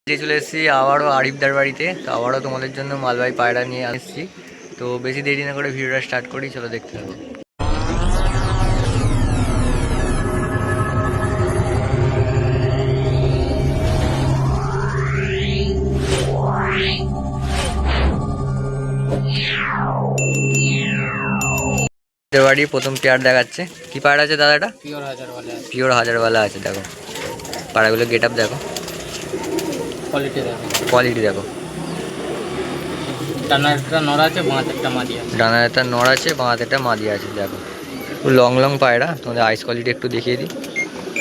যে চলে এসেছি আবারও আরিফদার বাড়িতে। তো আবারও তোমাদের জন্য মালবাহী পায়রা নিয়ে আসছি। তো বেশি দেরি না করে ভিডিওটা স্টার্ট করি, চলো দেখতে থাকো। বাড়ি প্রথম পেয়ার দেখাচ্ছে। কি পায়রা আছে দাদা? এটা পিওর হাজারওয়ালা আছে। দেখো পায়রাগুলো গেট আপ দেখো, কোয়ালিটি দেখো। ডানার একটা নড় আছে, বাঁ একটা মাদি আছে। ডানার একটা নড় আছে, বাঁ একটা মাদি আছে। দেখো লং লং পায়রা। তোমাদের আইস কোয়ালিটি একটু দেখিয়ে দিই।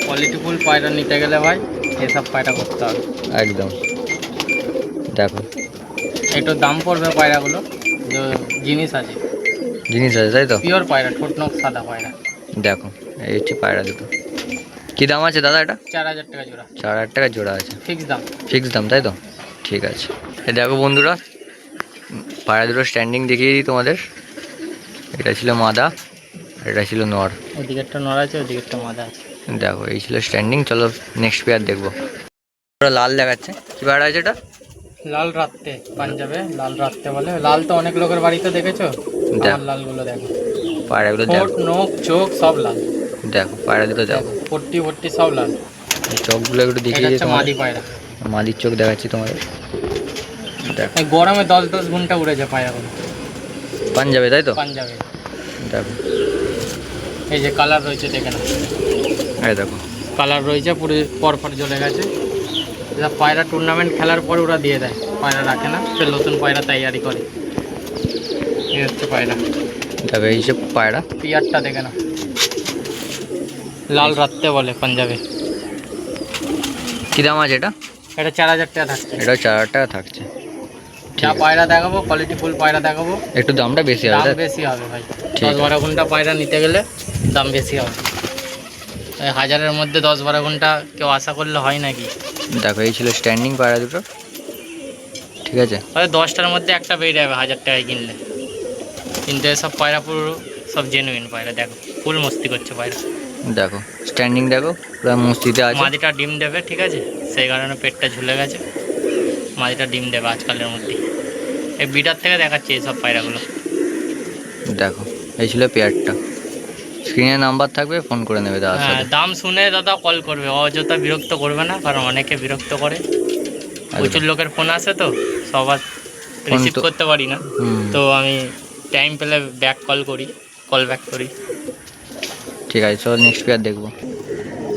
কোয়ালিটিফুল পায়রা নিতে গেলে ভাই এসব পায়রা করতে হবে একদম। দেখো একটু দাম পড়বে পায়রাগুলো, জিনিস আছে, জিনিস আছে তাই তো। পিওর পায়রা, ঠোঁট নখ সাদা পায়রা। দেখো এই হচ্ছে পায়রা দুটো। কী দাম আছে দাদা? এটা 4000 টাকা জোড়া। 4000 টাকা জোড়া আছে। ফিক্স দাম। ফিক্স দাম তাই তো, ঠিক আছে। এই দেখো বন্ধুরা, পায়রা দুটো স্ট্যান্ডিং দেখিয়ে দিই তোমাদের। এটা ছিল মাদা, এটা ছিল নর। ওদিকে একটা নড় আছে, ওদিকে একটা মাদা আছে। দেখো এই ছিল স্ট্যান্ডিং। চলো নেক্সট পেয়ার দেখবো। ওরা লাল দেখাচ্ছে। কী পায়রা আছে এটা? লাল রাত্তে, পাঞ্জাবে লাল রাত্তে বলে। লাল তো অনেক লোকের বাড়িতে দেখেছো। দেখ আমার লালগুলো দেখো, পায়রাগুলো ঠোঁট দেখো, নখ চোখ সব লাল। দেখো পায়রা দুটো দেখো, পট্টি পট্টি সব লাল। এই চোখগুলো একটু এটা দেখিয়ে দিই হচ্ছে মাদি পায়রা। মাদির চোখ দেখাচ্ছি তোমাদের। দেখো এই গরমে 10-10 ঘন্টা উড়ে যায় পায়রাগুলো। পাঞ্জাবে তাই তো। পাঞ্জাবে দেখো এই যে কালার রয়েছে, দেখে না। এই দেখো কালার রয়েছে পুরো, পরপর জ্বলে গেছে। এরা পায়রা টুর্নামেন্ট খেলার পর ওরা দিয়ে দেয়, পায়রা রাখে না, ফের নতুন পায়রা তৈরি করে। এই হচ্ছে পায়রা। দেখো এই সব পায়রা। পিয়ারটা দেখে না, লাল রাত্তে বলে পাঞ্জাবে। কী দাম আছে এটা? এটা 4000 টাকা থাকছে। এটাও 4000 টাকা থাকছে। যা পায়রা দেখাবো, কোয়ালিটি ফুল পায়রা দেখাবো, একটু দামটা বেশি হবে দাম তাই? বেশি হবে ভাই। ঠিক আছে। 10-12 ঘন্টা পায়রা নিতে গেলে দাম বেশি হবে। এই 1000-এর মধ্যে 10-12 ঘন্টা কেউ আশা করলে হয় নাকি? দেখো এই ছিল স্ট্যান্ডিং পায়রা দুটো, ঠিক আছে। হয়তো 10টার মধ্যে একটা বেরিয়ে যাবে 1000 টাকায় কিনলে। কিন্তু এসব পায়রা পুরো সব জেনুইন পায়রা। দেখো ফুল মস্তি করছে পায়রা। দেখো স্ট্যান্ডিং দেখো, পুরো মসজিদে আছে। মাদিটা ডিম দেবে, ঠিক আছে, সেই কারণে পেটটা ঝুলে গেছে। মাদিটা ডিম দেবে আজকালের মধ্যে। এই বিটার থেকে দেখাচ্ছে এইসব পায়রাগুলো। দেখো এই ছিল পেয়ারটা। স্ক্রিনে নাম্বার থাকবে, ফোন করে নেবে দাদার হ্যাঁ, সাথে। দাম শুনে দাদা কল করবে, অযথা বিরক্ত করবে না, কারণ অনেকে বিরক্ত করে। প্রচুর লোকের ফোন আসে, তো সবার রিসিভ করতে পারি না। তো আমি টাইম পেলে কল ব্যাক করি। ঠিক আছে, চলো নেক্সট পেয়ার দেখবো।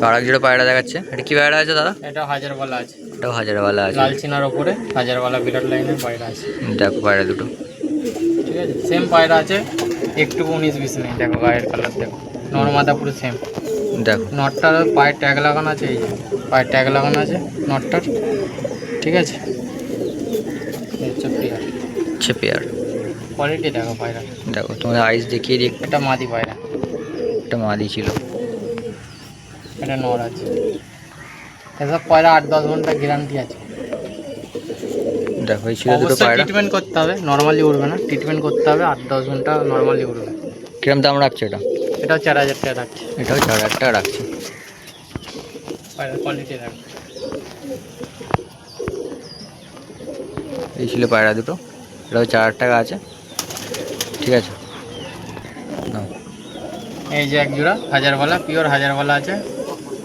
আর এক জোড়া পায়রা দেখাচ্ছে। এটা কি পায়রা আছে দাদা? এটা হাজারওয়ালা আছে, এটাও হাজারওয়ালা আছে। লাল চিনার ওপরে হাজারওয়ালা বিরাট লাইনের পায়রা আছে। দেখো পায়রা দুটো, ঠিক আছে, সেম পায়রা আছে, একটু 19-20 নেই। দেখো গায়ের কালার দেখো, নর্মাদা পুরো সেম। দেখো নটটার পায়ে ট্যাগ লাগানো আছে, এই যে পায়ে ট্যাগ লাগানো আছে নটটার, ঠিক আছে। এই হচ্ছে পেয়ার। হচ্ছে পেয়ার। কোয়ালিটি দেখো পায়রা। দেখো তোমাদের আইস দেখিয়ে দিই। এটা মাদি পায়রা, একটা মাদি ছিল, এটা নর আছে। এসব পায়রা 8-10 ঘন্টা গ্যারান্টি আছে। দেখো এই ছিল দুটো অবশ্যই পায়রা। ট্রিটমেন্ট করতে হবে, নর্মালি উড়বে না, ট্রিটমেন্ট করতে হবে। 8-10 ঘন্টা নর্মালি উড়বে। কিরম দাম রাখছে এটা? এটাও 4000 টাকা থাকছে। এটাও 4000 টাকা রাখছে। পায়রার কোয়ালিটি দেখো। এই ছিল পায়রা দুটো, এটাও 4000 টাকা আছে, ঠিক আছে। এই যে এক জোড়া হাজারওয়ালা, পিওর হাজারওয়ালা আছে।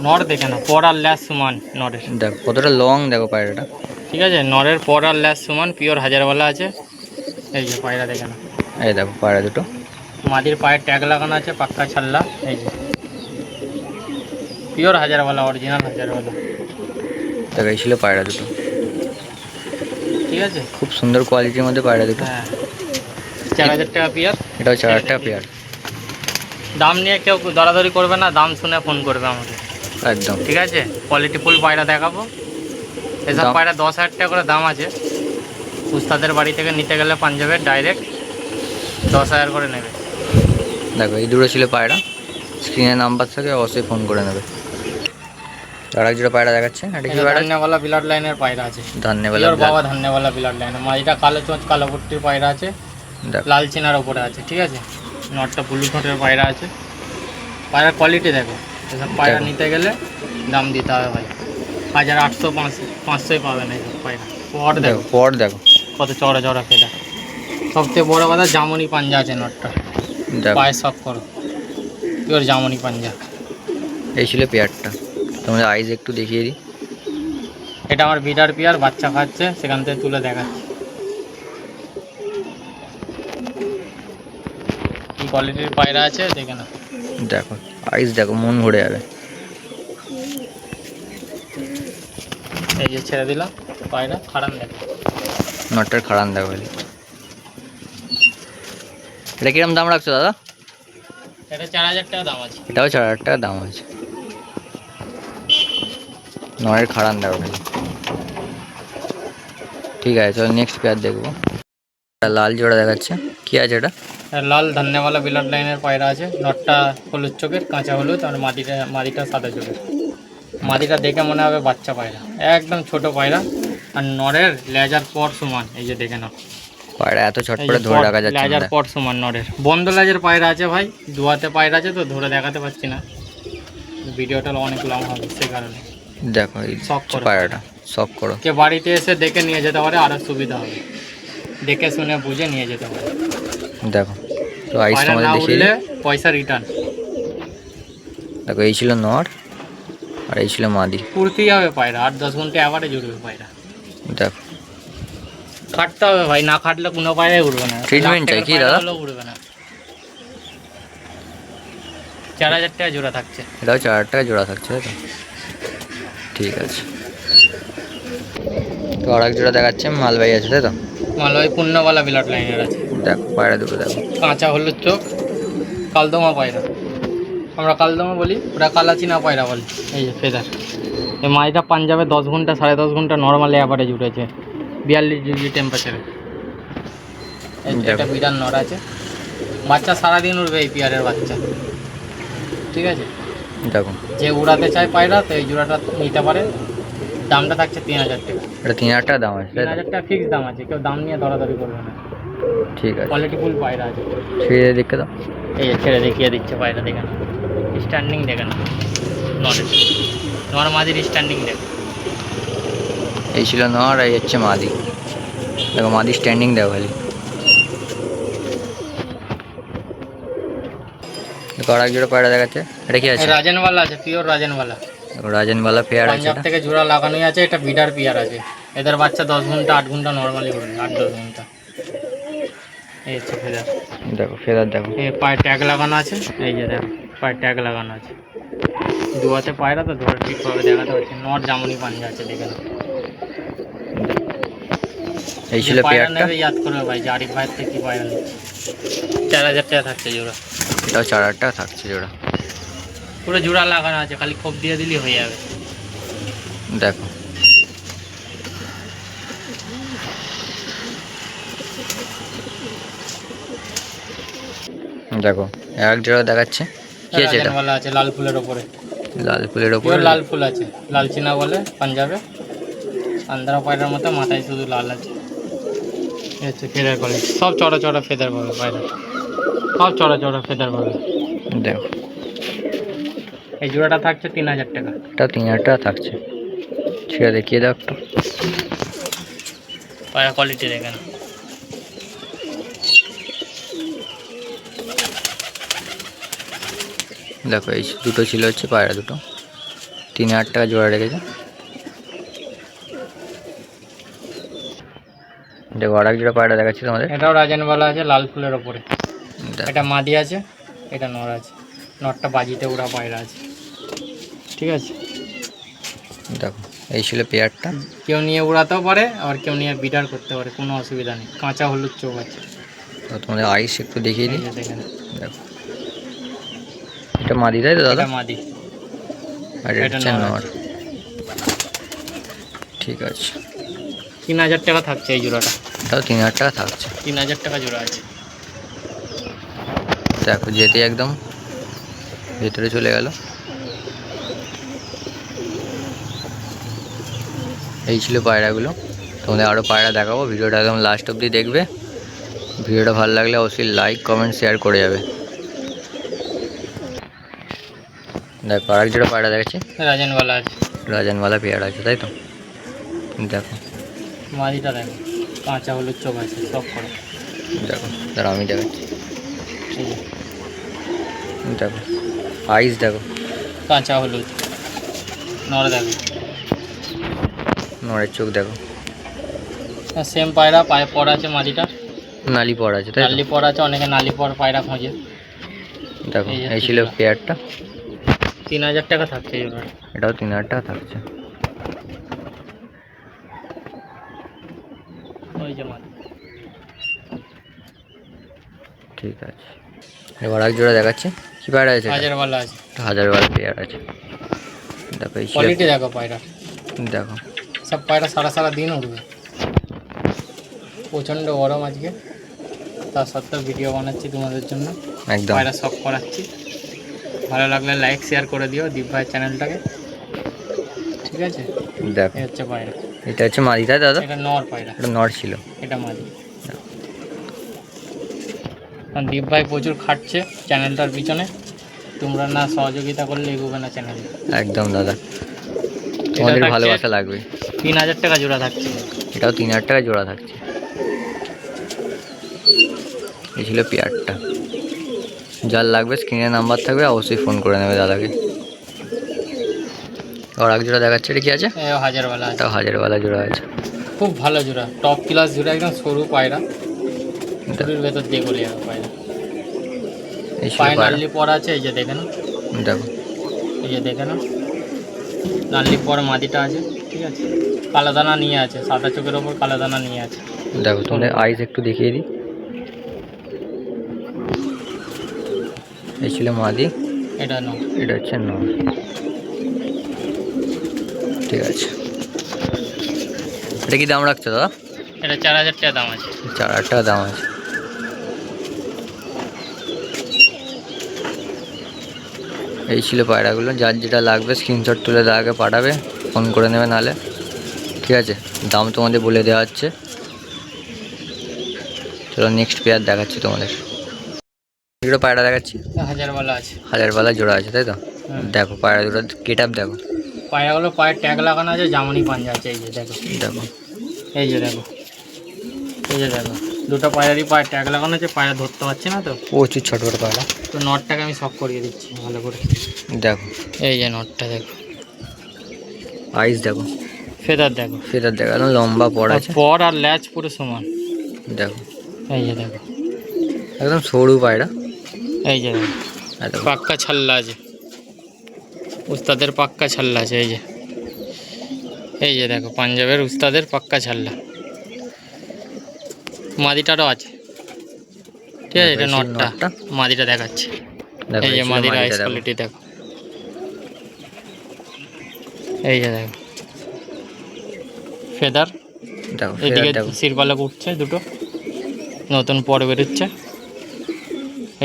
নর দেখে না, পর আর ল্যাস সমান নরের। দেখো কতটা লং, দেখো পায়রাটা, ঠিক আছে, নরের পর আর ল্যাস সমান, পিওর হাজারওয়ালা আছে। এই যে পায়রা দেখে না। এই দেখো পায়রা দুটো। মাদির পায়ে ট্যাগ লাগানো আছে, পাক্কা ছাল্লা। এই যে পিওর হাজারওয়ালা, অরিজিনাল হাজারওয়ালা। দেখো এই ছিল পায়রা দুটো, ঠিক আছে, খুব সুন্দর কোয়ালিটির মধ্যে পায়রা দুটো। হ্যাঁ, 4000 টাকা পেয়ার। এটাও 4000 টাকা পেয়ার। দাম নিয়ে কেউ দরাদরি করবে না, দাম শুনে ফোন করবে আমাকে, একদম। ঠিক আছে। কোয়ালিটি ফুল পায়রা দেখাবো। এসব পায়রা 10,000 টাকা করে দাম আছে। উস্তাদের বাড়ি থেকে নিতে গেলে পাঞ্জাবের ডাইরেক্ট 10,000 করে নেবে। দেখো এই দুটো ছিল পায়রা, স্ক্রিনে নাম্বার থাকে, অবশ্যই ফোন করে নেবে। আর এক জোড়া পায়রা দেখাচ্ছে। এটা কি পায়রা? ধান্যওয়ালা ব্লাড লাইনের পায়রা আছে। ধান্যওয়ালা বাবা ধান্যওয়ালা ব্লাড লাইনের। মাঝিটা কালো চোঁচ কালো পট্টির পায়রা আছে, লাল চিনার ওপরে আছে, ঠিক আছে। নটটা ব্লু ঠোঁটের পায়রা আছে। পায়রার কোয়ালিটি দেখো। এসব পায়রা নিতে গেলে দাম দিতে হবে ভাই। 1800 500 পাবে না এই পায়রা। পর দেখো পর দেখো কত চড়া চড়া ফেদা। সবচেয়ে বড় কথা জামনি পাঞ্জা আছে নটটা, দেখো। পায়ে শখ করো পিওর জামনি পাঞ্জা। এই ছিল পেয়ারটা, তোমাদের আইজ একটু দেখিয়ে দিই। এটা আমার বিডার পেয়ার, বাচ্চা খাচ্ছে, সেখান থেকে তুলে দেখাচ্ছি কি কোয়ালিটির পায়রা আছে দেখে না। দেখো আইজ দেখো, মন ভরে যাবে। এই যে ছেড়ে দিলাম পায়রা, খারাপ দেখো। নটটার খাড়ান দেখো খালি। এটা কিরম দাম রাখছো দাদা? এটা 4000 টাকা দাম আছে। এটাও 4000 টাকা দাম আছে। নয়ের খাড়ান দেখো খালি। ঠিক আছে, চলো নেক্সট পেয়ার দেখবো। লাল জোড়া দেখাচ্ছে, কি আছে এটা? লাল ধান্যওয়ালা বিলাট লাইনের পায়রা আছে। নটটা হলুদ চোখের, কাঁচা হলুদ, আর মাদিটা সাদা চোখের। মাদিটা দেখে মনে হবে বাচ্চা পায়রা, একদম ছোট পায়রা। আর নরের লেজার পর সমান, এই যে দেখে নাও পায়রা এত ছটপটে ধরে রাখা যাচ্ছে না। লেজার পর সমান নরের, বন্ধ লেজের পায়রা আছে ভাই, দুয়াতে পায়রা আছে তো ধরে দেখাতে পারছি না, ভিডিওটা অনেক লং হবে সে কারণে। দেখো এই শখ করো পায়রাটা, শখ করো। কে বাড়িতে এসে দেখে নিয়ে যেতে পারে, আরো সুবিধা হবে, দেখে শুনে বুঝে নিয়ে যেতে পারে। দেখো তো আইস পায়রা তোমাদের না দেখিয়ে উঠলে দিই। পয়সা রিটার্ন। দেখো এই ছিল নর আর এই ছিল মাদি। উড়তেই হবে পায়রা, 8-10 ঘন্টা অ্যাভারেজ উঠবে পায়রা। দেখো খাটতে হবে ভাই, না খাটলে কোনো পায়রাই উঠবে না। Treatment চাই কি দাদা? উঠবে না। 4000 টাকা জোড়া থাকছে। এটাও 4000 টাকা জোড়া থাকছে, তাই তো? ঠিক আছে, তো আর এক জোড়া দেখাচ্ছে, মালবাই আছে তাই তো? মালবাহী পূর্ণবালা বিলাট লাইনের আছে। দেখো পায়রা দুটো দেখো। কাঁচা হলুদ চোখ, কালদমা পায়রা, আমরা কালদমা বলি, ওরা কালাচিনা পায়রা বলি। এই যে ফেদার, এই মাছটা পাঞ্জাবে 10 ঘন্টা 10.5 ঘন্টা নর্মালি অ্যাভারেজ উঠেছে 42 ডিগ্রি টেম্পারেচারে। এটা বিরাট নর আছে, বাচ্চা সারাদিন উঠবে এই পেয়ারের বাচ্চা। ঠিক আছে, দেখো যে উড়াতে চায় পায়রা তো এই জোড়াটা নিতে পারে। দামটা থাকছে 3000 টাকা। এটা 3000 টাকা দাম আছে তাই তো? 3000 টাকা ফিক্স দাম আছে, কেউ দাম নিয়ে দরাদরি করবে না। ঠিক আছে, কোয়ালিটিফুল পায়রা আছে। ছেড়ে দেখে দাও। এই যে ছেড়ে দেখিয়ে দিচ্ছে পায়রা, দেখে না স্ট্যান্ডিং, দেখে না নরের, নর মাঝির স্ট্যান্ডিং দেখো। এই ছিল নর, এই হচ্ছে মাদি। দেখো মাদি স্ট্যান্ডিং দেখো খালি। দেখো আর এক জোড়া পায়রা দেখাচ্ছে, এটা কি আছে? রাজেনওয়ালা আছে, পিওর রাজেনওয়ালা, দেখো রাজনওয়ালা পেয়ার আছে পাঞ্জাব এটা। থেকে জোড়া লাগানোই আছে। এটা বিডার পিয়ার আছে, এদের বাচ্চা 10 ঘন্টা 8 ঘন্টা নর্মালি উঠবে, 8-10 ঘন্টা। এই হচ্ছে ফেদার, দেখো ফেদার দেখো। এই পায়ে ট্যাগ লাগানো আছে, এই যে দেখো পায়ে ট্যাগ লাগানো আছে। দুয়াতে পায়রা তো ধরে ঠিকভাবে দেখাতে পারছি। নর জামনি পাঞ্জা আছে, দেখে নাও। এই ছিল যে পায়রা পেয়ারটা, নেবে ইয়াদ করবে ভাই, যে আরিফ ভাইয়ের থেকে কি পায়রা নিচ্ছে। 4000 টাকা থাকছে জোড়া। এটাও 4000 টাকা থাকছে জোড়া। পুরো জোড়া লাগানো আছে, খালি খোপ দিয়ে দিলেই হয়ে যাবে। দেখো দেখো এক জোড়া দেখাচ্ছে, কি আছে এটা? রাজনওয়ালা আছে লাল ফুলের ওপরে, লাল ফুলের ওপর। পিওর লাল ফুল আছে, লাল চিনা বলে পাঞ্জাবে। আন্ধ্রা পায়রার মতো মাথায় শুধু লাল আছে। এই হচ্ছে ফেদার কোয়ালিটি, সব চড়া চড়া ফেদার পাবে পায়রা, সব চড়া চড়া ফেদার পাবে। দেখো এই জোড়াটা থাকছে 3000 টাকা। এটা 3000 টাকা থাকছে। ছেড়ে দেখিয়ে দাও একটু। পায়রা কোয়ালিটি দেখেন। দেখো এই দুটো ছিল হচ্ছে পায়রা দুটো, 3000 টাকা জোড়া রেখেছে। দেখো আর এক জোড়া পায়রা দেখাচ্ছি তোমাদের। এটাও রাজনওয়ালা আছে লাল ফুলের ওপরে। দেখো এটা মাদি আছে, এটা নর আছে। নরটা বাজিতে উড়া পায়রা আছে। ঠিক আছে, দেখো এই ছিল পেয়ারটা। কেউ নিয়ে উড়াতেও পারে, আবার কেউ নিয়ে বিডার করতে পারে, কোনো অসুবিধা নেই। কাঁচা হলুদ চোখ আছে। তো তোমাদের আইস একটু দেখিয়ে এই দিই। যে দেখেন, দেখো এটা মাদি তাই তো দাদা? এটা মাদি, আর এটা এটা হচ্ছে নর নর। আছে। ঠিক আছে, 3000 টাকা থাকছে এই জোড়াটা। এটাও 3000 টাকা থাকছে। 3000 টাকা জোড়া আছে। দেখো যেতে একদম ভেতরে চলে গেল। এই ছিল পায়রাগুলো। তোমাদের আরও পায়রা দেখাবো, ভিডিওটা একদম লাস্ট অবধি দেখবে। ভিডিওটা ভালো লাগলে অবশ্যই লাইক কমেন্ট শেয়ার করে যাবে। দেখো আর এক জোড়া পায়রা দেখাচ্ছি। রাজনওয়ালা আছে। রাজানওয়ালা পেয়ার আছে তাই তো? দেখো মাদিটা দেখো, কাঁচা হলুদ চোখ আছে সব করে। দেখো, দাঁড়া আমি দেখাচ্ছি। এই যে দেখো আইস দেখো, কাঁচা হলুদ। নড়ে দেখো, নড়ের চোখ দেখো, সেম পায়রা, পায়ে পর আছে মাদিটা, নালি পড় আছে তাই তো? নালি পর আছে, অনেকে নালি পর পায়রা খোঁজে। দেখো এই যে এই ছিল তিনটা। পেয়ারটা, 3000 টাকা থাকছে এবার। এটাও 3000 টাকা থাকছে। ওই যে মাদি। ঠিক আছে, এবার এক জোড়া দেখাচ্ছি। কি পায়রা আছে? হাজারওয়ালা আছে, হাজারওয়ালা পেয়ার আছে। দেখো এই ছিল, কোয়ালিটি দেখো পায়রা, দেখো সব পায়রা সারা দিন উঠবে। প্রচণ্ড গরম আজকে, তার সত্ত্বেও ভিডিও বানাচ্ছি তোমাদের জন্য, একদম। পায়রা শখ করাচ্ছি। ভালো লাগলে লাইক শেয়ার করে দিও দীপ ভাইয়ের চ্যানেলটাকে, ঠিক আছে? দেখো এই হচ্ছে পায়রা, এটা হচ্ছে মাদিটা দাদা, এটা নর পায়রা, এটা নর ছিল। এটা মাদি। কারণ দীপ ভাই প্রচুর খাটছে চ্যানেলটার পিছনে, তোমরা না সহযোগিতা করলে এগোবে না চ্যানেল। একদম দাদা, তোমাদের থাকছে ভালোবাসা লাগবে। 3000 টাকা জোড়া থাকছে। এটাও 3000 টাকা জোড়া থাকছে। এই ছিল পেয়ারটা। যার লাগবে স্ক্রিনে নাম্বার থাকবে, অবশ্যই ফোন করে নেবে দাদাকে। আর এক জোড়া দেখাচ্ছে, এটা কি আছে? হাজারওয়ালা আছে, এটাও হাজারওয়ালা জোড়া আছে। খুব ভালো জোড়া, টপ ক্লাস জোড়া, একদম সরু পায়রা, শরীর ভেতর দিয়ে গলে যাবে পায়রা। এই ছিল পায়ে পায়রা। নাল্লি পর আছে, এই যে দেখে না, দেখো এই যে দেখে না, নাল্লি পর মাদিটা আছে, ঠিক আছে? কালো দানা নিয়ে আছে, সাদা চোখের ওপর কালো দানা নিয়ে আছে। দেখো, তোমাদের আইস একটু দেখিয়ে দিই। এই ছিল মাদি, এটা নো, এটা হচ্ছে নর। ঠিক আছে, এটা কি দাম রাখছো দাদা? এটা 4000 টাকা দাম আছে। 4000 টাকা দাম আছে। এই ছিল পায়রাগুলো। যার যেটা লাগবে স্ক্রিনশট তুলে দাদাকে পাঠাবে, ফোন করে নেবে নাহলে, ঠিক আছে? দাম তোমাদের বলে দেওয়া হচ্ছে। চলো নেক্সট পেয়ার দেখাচ্ছি তোমাদের। এগুলো পায়রা দেখাচ্ছি, হাজারওয়ালা আছে। হাজারওয়ালা জোড়া আছে তাই তো? হুম। দেখো পায়রা দুটো গেট আপ দেখো, পায়রাগুলো পায়ের ট্যাগ লাগানো আছে, জামনি পাঞ্জা আছে, এই যে দেখো, দেখো এই যে দেখো, এই যে দেখো, দুটো পায়রারই পায়ে ট্যাগ লাগানো আছে, পায়রা ধরতে পারছে না তো, প্রচুর ছোট ছোট পায়রা। তো নটটাকে আমি শক করিয়ে দিচ্ছি ভালো করে। দেখো এই যে নটটা দেখো, আইস দেখো, ফেদার দেখো, ফেদার দেখো, একদম লম্বা পড় আছে। পর আর ল্যাচ পুরো সমান। দেখো এই যে দেখো, একদম সরু পায়রা। এই যে দেখো, আর দেখো পাক্কা ছাল্লা আছে, উস্তাদের পাক্কা ছাল্লা আছে। এই যে, এই যে দেখো, পাঞ্জাবের উস্তাদের পাক্কা ছাল্লা। মাদিটারও আছে, ঠিক আছে? এটা দেখো, এই নটটা, নটটা। মাদিটা দেখাচ্ছে। দেখো এই যে ছিল মাদির আইস মাদিটা দেখো। কোয়ালিটি দেখো, এই যে দেখো, ফেদার, দেখো ফেদার এদিকে দেখো, শিরপালক উঠছে দুটো, নতুন পর বেরোচ্ছে।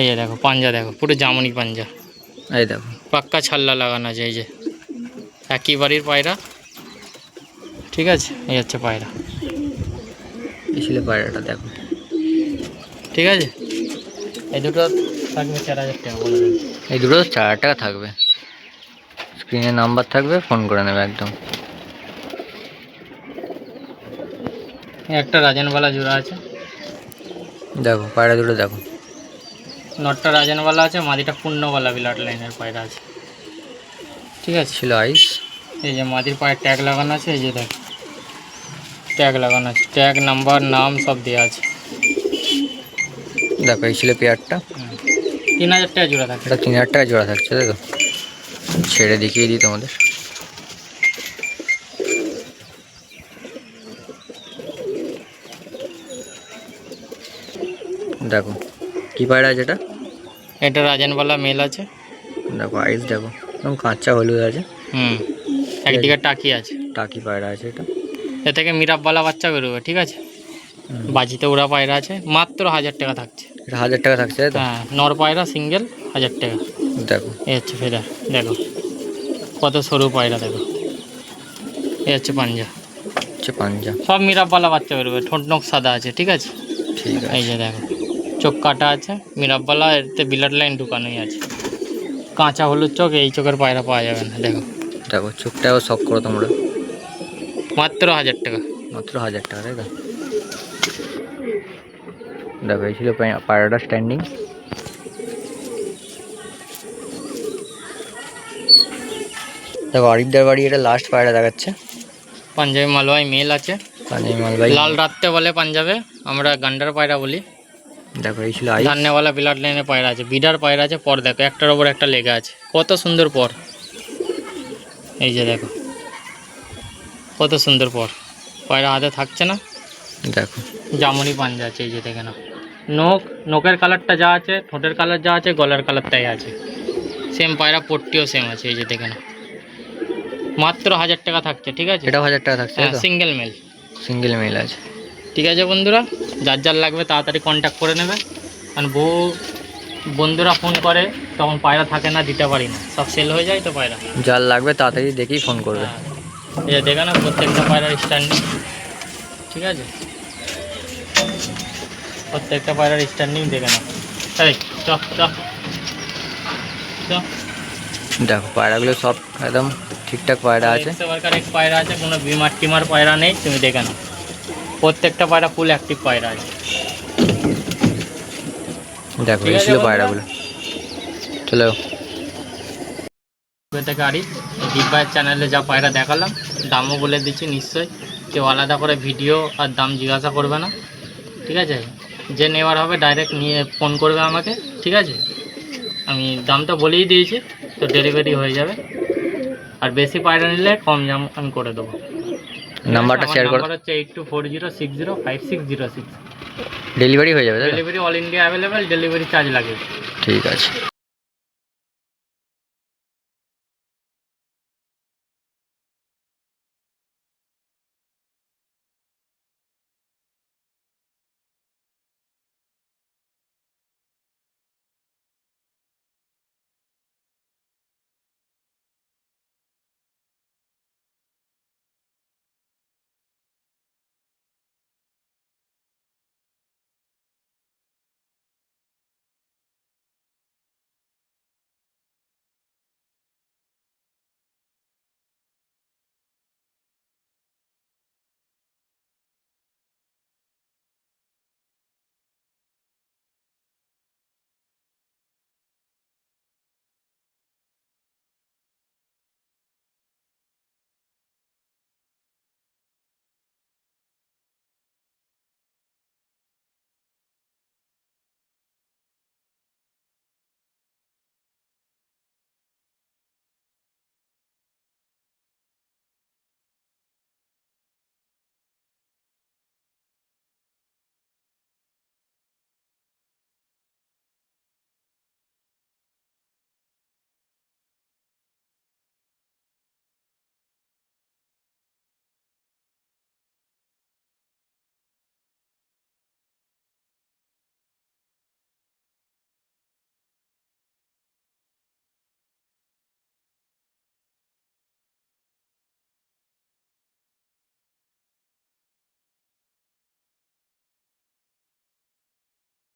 এই যে দেখো, পাঞ্জা দেখো, পুরো জামনি পাঞ্জা, এই দেখো পাক্কা ছাল্লা লাগানো আছে। এই যে একই বাড়ির পায়রা, ঠিক আছে? এই হচ্ছে পায়রা, এই ছিল পায়রাটা দেখো। ঠিক আছে? এই দুটো থাকবে 4000 টাকা বলে দেবে। এই দুটো 4000 টাকা থাকবে, স্ক্রিনে নাম্বার থাকবে, ফোন করে নেবে একদম। একটা রাজানওয়ালা জোড়া আছে, দেখো পায়রা দুটো দেখো, নটটা রাজানওয়ালা আছে, মাদিটা পূর্ণওয়ালা ব্লাড লাইনের পায়রা আছে, ঠিক আছে? ছিল আইস। এই যে মাদির পায়ে ট্যাগ লাগানো আছে, এই যে দেখ, ট্যাগ লাগানো আছে, ট্যাগ নাম্বার নাম সব দেওয়া আছে। দেখো এই ছিল পেয়ারটা, 3000 টাকা জোড়া থাকে। এটা 3000 টাকা জোড়া থাকছে তাই তো? ছেড়ে দেখিয়ে দিই তোমাদের। দেখো কি পায়রা আছে এটা? এটা রাজানওয়ালা মেল আছে। দেখো আইস দেখো, একদম কাঁচা হলুদ আছে, একদিকে টাকি আছে, টাকি পায়রা আছে এটা। এ থেকে মিরাবওয়ালা বাচ্চা বেরোবে, ঠিক আছে? বাজিতে ওরা পায়রা আছে, মাত্র 1000 টাকা থাকছে। এটা 1000 টাকা থাকছে তাই তো? হ্যাঁ, নর পায়রা সিঙ্গেল 1000 টাকা। দেখো এই হচ্ছে ফেদার দেখো, কত সরু পায়রা দেখো, এই হচ্ছে পাঞ্জা, হচ্ছে পাঞ্জা। সব মিরাবওয়ালা বাচ্চা বেরোবে, ঠোঁট নখ সাদা আছে, ঠিক আছে? ঠিক এই আছে, যে দেখো, চোখ কাটা আছে, মিরাবওয়ালা, এতে ব্লাড লাইন ঢুকানোই আছে, কাঁচা হলুদ চোখ, এই চোখের পায়রা পাওয়া যাবে না। দেখো দেখো চোখটাও শখ করো তোমরা। মাত্র 1000 টাকা। মাত্র 1000 টাকা, তাই তো? দেখো এই ছিল পায়রাটা স্ট্যান্ডিং। দেখো অরিকদার বাড়ি এটা লাস্ট পায়রা দেখাচ্ছে। পাঞ্জাবি মালওয়াই মেল আছে, পাঞ্জাবি মালবাই। লাল রাত্রে বলে পাঞ্জাবে, আমরা গান্ডার পায়রা বলি। দেখো এই ছিল আই। ধান্যওয়ালা ব্লাড লাইনের পায়রা আছে, বিডার পায়রা আছে। পর দেখো একটার ওপর একটা লেগে আছে, কত সুন্দর পর। এই যে দেখো কত সুন্দর পর, পায়রা হাতে থাকছে না। দেখো জামুনি পাঞ্জা আছে, এই যে দেখে না। নোকের কালারটা যা আছে, ঠোঁটের কালার যা আছে, গলার কালারটাই আছে সেম। পায়রা পট্টিও সেম আছে, এই যে দেখে না। মাত্র 1000 টাকা থাকছে, ঠিক আছে? এটাও 1000 টাকা থাকছে, হ্যাঁ, তাই তো? Single male. সিঙ্গেল মেল আছে। ঠিক আছে বন্ধুরা, যার যার লাগবে তাড়াতাড়ি কন্ট্যাক্ট করে নেবে। কারণ বন্ধুরা ফোন করে তখন পায়রা থাকে না, দিতে পারি না, সব সেল হয়ে যায় তো পায়রা। যার লাগবে তাড়াতাড়ি দেখেই ফোন করবে। হ্যাঁ, এই যে দেখে না প্রত্যেকটা পায়রার স্ট্যান্ডিং, ঠিক আছে? প্রত্যেকটা পায়রার স্ট্যান্ডিং দেখে না। এই চ চ চ। দেখো পায়রাগুলো সব একদম ঠিকঠাক পায়রা আছে। এক পায়রা আছে, কোনো বিমার টিমার পায়রা নেই, তুমি দেখে না। প্রত্যেকটা পায়রা ফুল অ্যাক্টিভ পায়রা আছে। দেখো ঠিক এই আছে ছিল বন্ধুরা? পায়রাগুলো। চলো থেকে আরি দিব্যায়ের চ্যানেলে যা পায়রা দেখালাম, দামও বলে দিচ্ছি। নিশ্চয়ই কেউ আলাদা করে ভিডিও আর দাম জিজ্ঞাসা করবে না, ঠিক আছে? যে নেওয়ার হবে ডাইরেক্ট নিয়ে ফোন করবে আমাকে, ঠিক আছে? আমি দামটা বলেই দিয়েছি, তো ডেলিভারি হয়ে যাবে। আর বেশি পায়রা নিলে কম দাম আমি করে দেবো। নাম্বারটা শেয়ার করো। নাম্বার হচ্ছে 8240605606। ডেলিভারি হয়ে যাবে, তাই তো? Delivery all India available, delivery charge লাগে। ঠিক আছে।